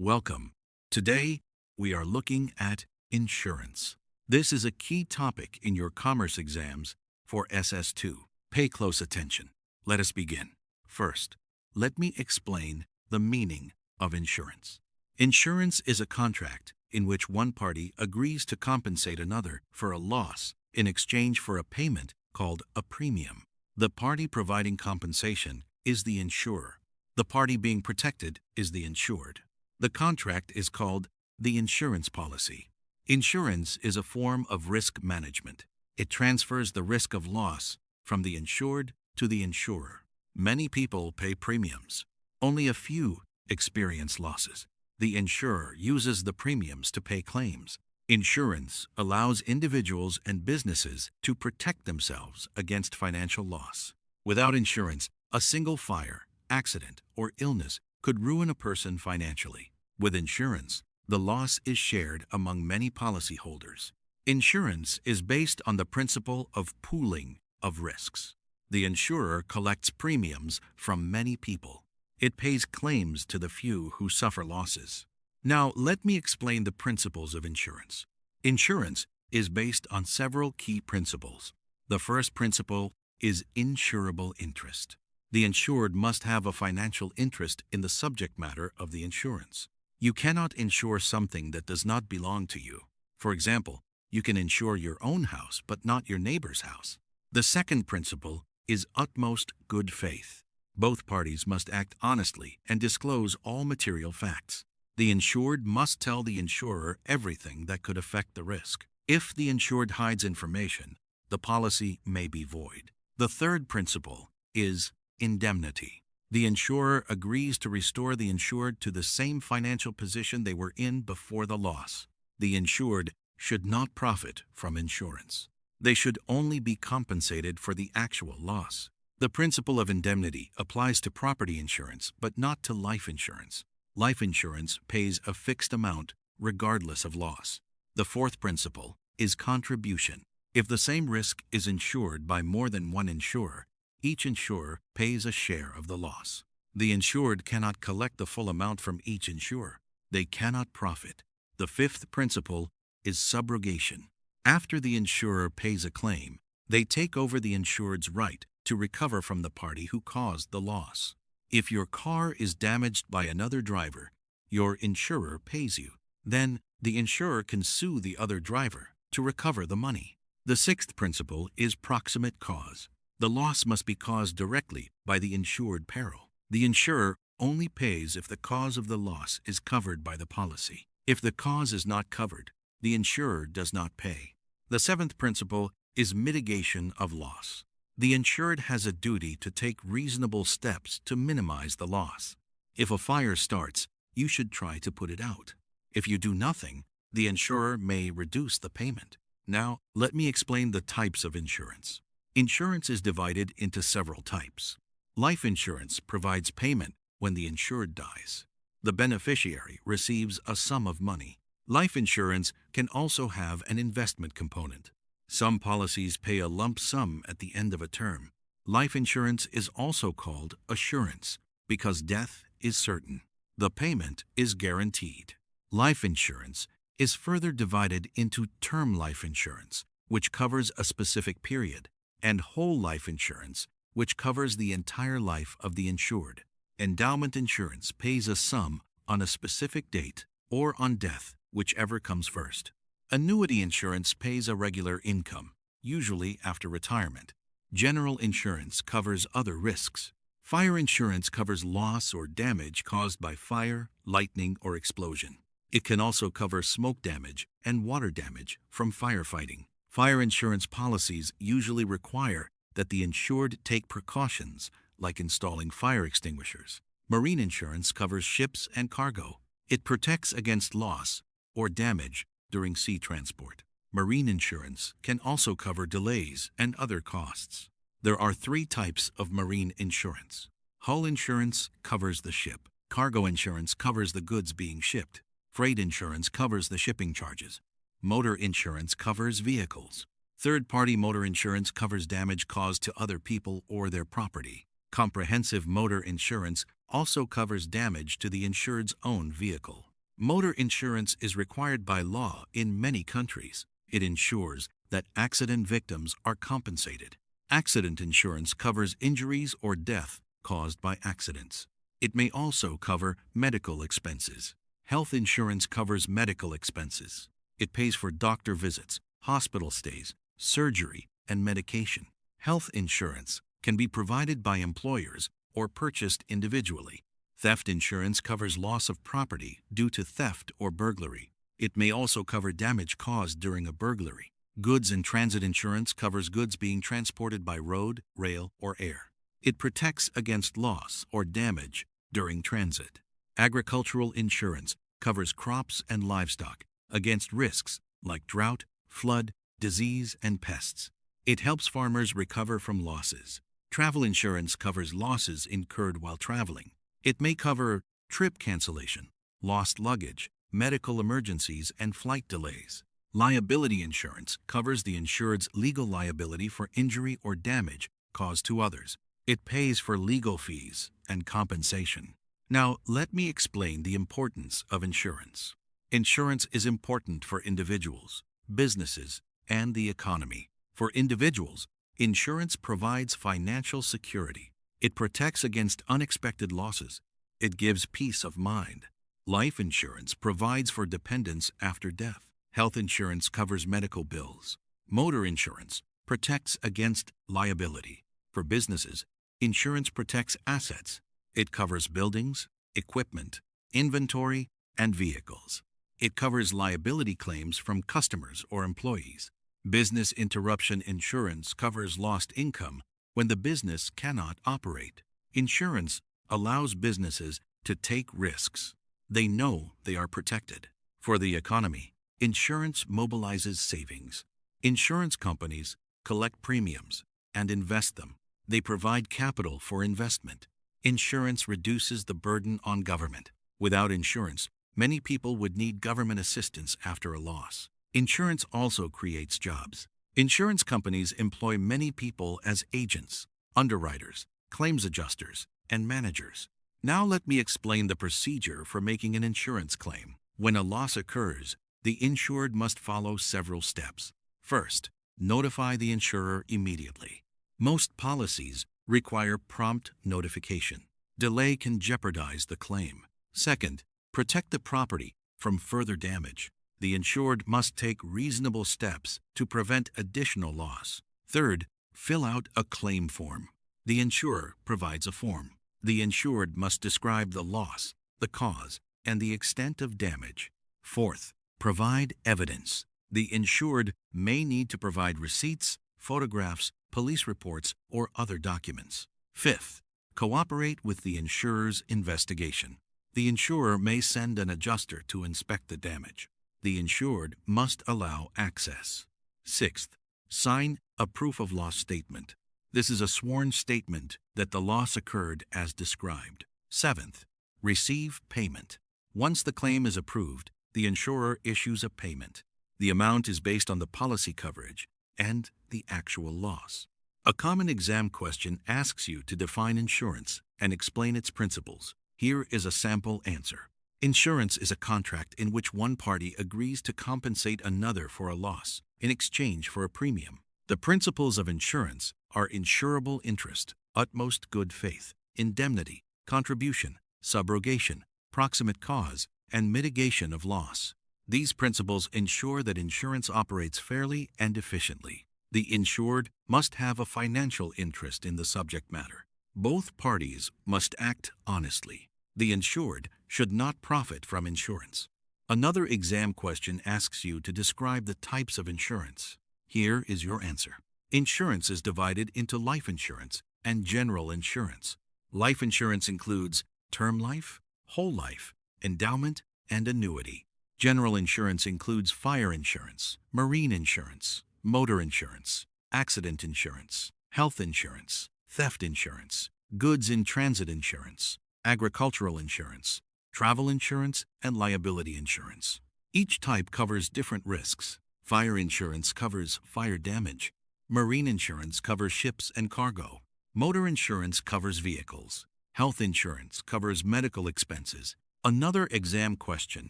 Welcome. Today, we are looking at insurance. This is a key topic in your commerce exams for SS2. Pay close attention. Let us begin. First, let me explain the meaning of insurance. Insurance is a contract in which one party agrees to compensate another for a loss in exchange for a payment called a premium. The party providing compensation is the insurer. The party being protected is the insured. The contract is called the insurance policy. Insurance is a form of risk management. It transfers the risk of loss from the insured to the insurer. Many people pay premiums. Only a few experience losses. The insurer uses the premiums to pay claims. Insurance allows individuals and businesses to protect themselves against financial loss. Without insurance, a single fire, accident, or illness could ruin a person financially. With insurance, the loss is shared among many policyholders. Insurance is based on the principle of pooling of risks. The insurer collects premiums from many people. It pays claims to the few who suffer losses. Now, let me explain the principles of insurance. Insurance is based on several key principles. The first principle is insurable interest. The insured must have a financial interest in the subject matter of the insurance. You cannot insure something that does not belong to you. For example, you can insure your own house, but not your neighbor's house. The second principle is utmost good faith. Both parties must act honestly and disclose all material facts. The insured must tell the insurer everything that could affect the risk. If the insured hides information, the policy may be void. The third principle is indemnity. The insurer agrees to restore the insured to the same financial position they were in before the loss. The insured should not profit from insurance. They should only be compensated for the actual loss. The principle of indemnity applies to property insurance, but not to life insurance. Life insurance pays a fixed amount regardless of loss. The fourth principle is contribution. If the same risk is insured by more than one insurer, each insurer pays a share of the loss. The insured cannot collect the full amount from each insurer. They cannot profit. The fifth principle is subrogation. After the insurer pays a claim, they take over the insured's right to recover from the party who caused the loss. If your car is damaged by another driver, your insurer pays you. Then the insurer can sue the other driver to recover the money. The sixth principle is proximate cause. The loss must be caused directly by the insured peril. The insurer only pays if the cause of the loss is covered by the policy. If the cause is not covered, the insurer does not pay. The seventh principle is mitigation of loss. The insured has a duty to take reasonable steps to minimize the loss. If a fire starts, you should try to put it out. If you do nothing, the insurer may reduce the payment. Now, let me explain the types of insurance. Insurance is divided into several types. Life insurance provides payment when the insured dies. The beneficiary receives a sum of money. Life insurance can also have an investment component. Some policies pay a lump sum at the end of a term. Life insurance is also called assurance because death is certain. The payment is guaranteed. Life insurance is further divided into term life insurance, which covers a specific period, and whole life insurance, which covers the entire life of the insured. Endowment insurance pays a sum on a specific date or on death, whichever comes first. Annuity insurance pays a regular income, usually after retirement. General insurance covers other risks. Fire insurance covers loss or damage caused by fire, lightning, or explosion. It can also cover smoke damage and water damage from firefighting. Fire insurance policies usually require that the insured take precautions, like installing fire extinguishers. Marine insurance covers ships and cargo. It protects against loss or damage during sea transport. Marine insurance can also cover delays and other costs. There are three types of marine insurance. Hull insurance covers the ship. Cargo insurance covers the goods being shipped. Freight insurance covers the shipping charges. Motor insurance covers vehicles. Third-party motor insurance covers damage caused to other people or their property. Comprehensive motor insurance also covers damage to the insured's own vehicle. Motor insurance is required by law in many countries. It ensures that accident victims are compensated. Accident insurance covers injuries or death caused by accidents. It may also cover medical expenses. Health insurance covers medical expenses. It pays for doctor visits, hospital stays, surgery, and medication. Health insurance can be provided by employers or purchased individually. Theft insurance covers loss of property due to theft or burglary. It may also cover damage caused during a burglary. Goods and transit insurance covers goods being transported by road, rail, or air. It protects against loss or damage during transit. Agricultural insurance covers crops and livestock against risks like drought, flood, disease, and pests. It helps farmers recover from losses. Travel insurance covers losses incurred while traveling. It may cover trip cancellation, lost luggage, medical emergencies, and flight delays. Liability insurance covers the insured's legal liability for injury or damage caused to others. It pays for legal fees and compensation. Now, let me explain the importance of insurance. Insurance is important for individuals, businesses, and the economy. For individuals, insurance provides financial security. It protects against unexpected losses. It gives peace of mind. Life insurance provides for dependents after death. Health insurance covers medical bills. Motor insurance protects against liability. For businesses, insurance protects assets. It covers buildings, equipment, inventory, and vehicles. It covers liability claims from customers or employees. Business interruption insurance covers lost income when the business cannot operate. Insurance allows businesses to take risks. They know they are protected. For the economy, insurance mobilizes savings. Insurance companies collect premiums and invest them. They provide capital for investment. Insurance reduces the burden on government. Without insurance, many people would need government assistance after a loss. Insurance also creates jobs. Insurance companies employ many people as agents, underwriters, claims adjusters, and managers. Now let me explain the procedure for making an insurance claim. When a loss occurs, the insured must follow several steps. First, notify the insurer immediately. Most policies require prompt notification. Delay can jeopardize the claim. Second, protect the property from further damage. The insured must take reasonable steps to prevent additional loss. Third, fill out a claim form. The insurer provides a form. The insured must describe the loss, the cause, and the extent of damage. Fourth, provide evidence. The insured may need to provide receipts, photographs, police reports, or other documents. Fifth, cooperate with the insurer's investigation. The insurer may send an adjuster to inspect the damage. The insured must allow access. Sixth, sign a proof of loss statement. This is a sworn statement that the loss occurred as described. Seventh, receive payment. Once the claim is approved, the insurer issues a payment. The amount is based on the policy coverage and the actual loss. A common exam question asks you to define insurance and explain its principles. Here is a sample answer. Insurance is a contract in which one party agrees to compensate another for a loss in exchange for a premium. The principles of insurance are insurable interest, utmost good faith, indemnity, contribution, subrogation, proximate cause, and mitigation of loss. These principles ensure that insurance operates fairly and efficiently. The insured must have a financial interest in the subject matter. Both parties must act honestly. The insured should not profit from insurance. Another exam question asks you to describe the types of insurance. Here is your answer. Insurance is divided into life insurance and general insurance. Life insurance includes term life, whole life, endowment, and annuity. General insurance includes fire insurance, marine insurance, motor insurance, accident insurance, health insurance, theft insurance, goods in transit insurance, agricultural insurance, travel insurance, and liability insurance. Each type covers different risks. Fire insurance covers fire damage. Marine insurance covers ships and cargo. Motor insurance covers vehicles. Health insurance covers medical expenses. Another exam question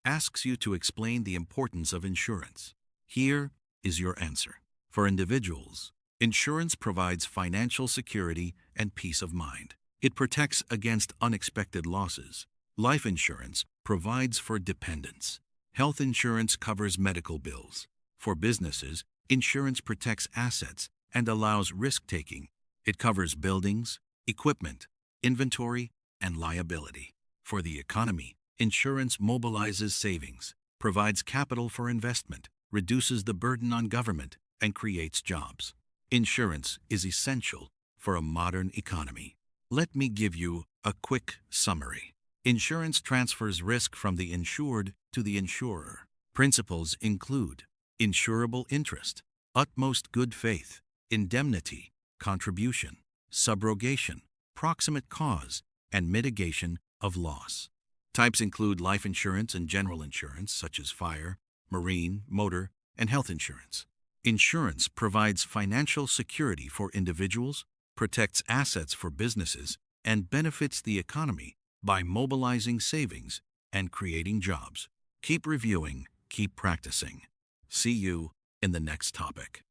asks you to explain the importance of insurance. Here is your answer. For individuals, insurance provides financial security and peace of mind. It protects against unexpected losses. Life insurance provides for dependents. Health insurance covers medical bills. For businesses, insurance protects assets and allows risk-taking. It covers buildings, equipment, inventory, and liability. For the economy, insurance mobilizes savings, provides capital for investment, reduces the burden on government, and creates jobs. Insurance is essential for a modern economy. Let me give you a quick summary. Insurance transfers risk from the insured to the insurer. Principles include insurable interest, utmost good faith, indemnity, contribution, subrogation, proximate cause, and mitigation of loss. Types include life insurance and general insurance, such as fire, marine, motor, and health insurance. Insurance provides financial security for individuals, protects assets for businesses, and benefits the economy by mobilizing savings and creating jobs. Keep reviewing, keep practicing. See you in the next topic.